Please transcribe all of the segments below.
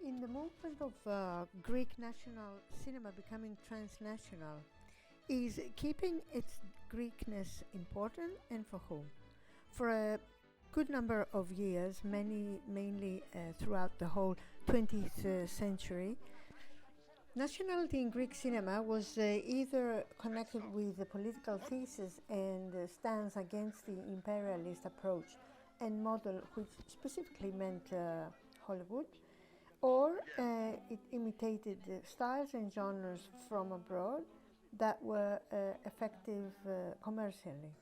In the movement of Greek national cinema becoming transnational, is keeping its Greekness important, and for whom? For a good number of years, mainly throughout the whole 20th century, nationality in Greek cinema was either connected with the political thesis and stance against the imperialist approach and model, which specifically meant Hollywood, or it imitated styles and genres from abroad that were effective commercially.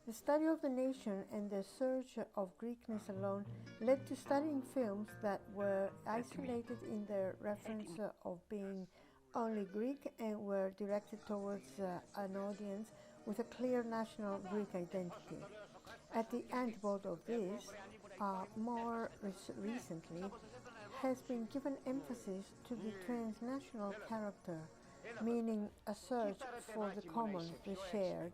The study of the nation and the search of Greekness alone led to studying films that were isolated in their reference of being only Greek and were directed towards an audience with a clear national Greek identity. At the antipode of this, more recently, has been given emphasis to the transnational character, meaning a search for the common, the shared,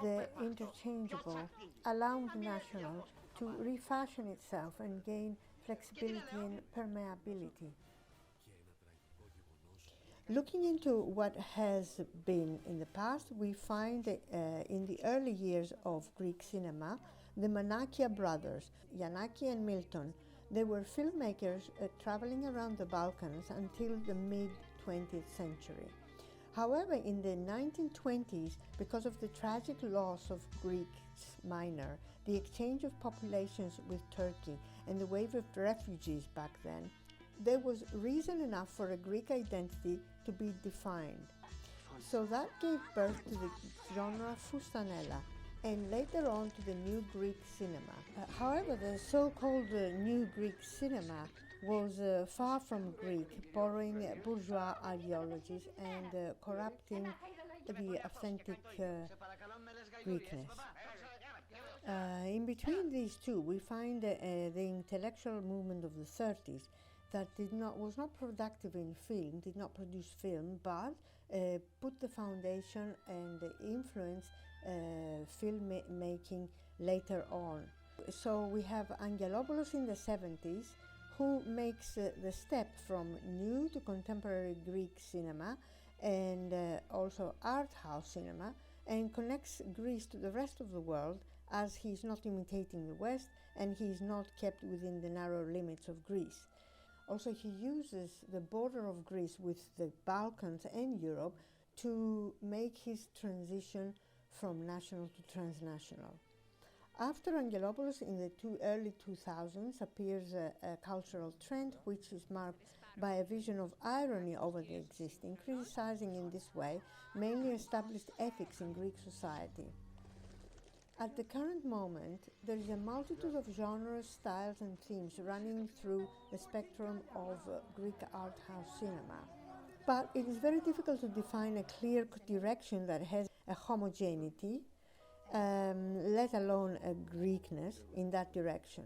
the interchangeable, allowing the national to refashion itself and gain flexibility and permeability. Looking into what has been in the past, we find in the early years of Greek cinema, the Manakia brothers, Yanaki and Milton, they were filmmakers traveling around the Balkans until the mid-20th century. However, in the 1920s, because of the tragic loss of Greeks Minor, the exchange of populations with Turkey, and the wave of refugees back then, there was reason enough for a Greek identity to be defined. So that gave birth to the genre Fustanella, and later on to the New Greek cinema. However, the so-called New Greek cinema was far from Greek, borrowing bourgeois ideologies and corrupting the authentic Greekness. In between these two, we find the intellectual movement of the 30s that was not productive in film, did not produce film, but put the foundation and influenced film making later on. So we have Angelopoulos in the 70s, who makes the step from new to contemporary Greek cinema and also art house cinema, and connects Greece to the rest of the world, as he is not imitating the West and he is not kept within the narrow limits of Greece. Also, he uses the border of Greece with the Balkans and Europe to make his transition from national to transnational. After Angelopoulos, in the early 2000s, appears a cultural trend which is marked by a vision of irony over the existing, criticizing in this way mainly established ethics in Greek society. At the current moment, there is a multitude of genres, styles and themes running through the spectrum of Greek art house cinema. But it is very difficult to define a clear direction that has a homogeneity, let alone a Greekness in that direction.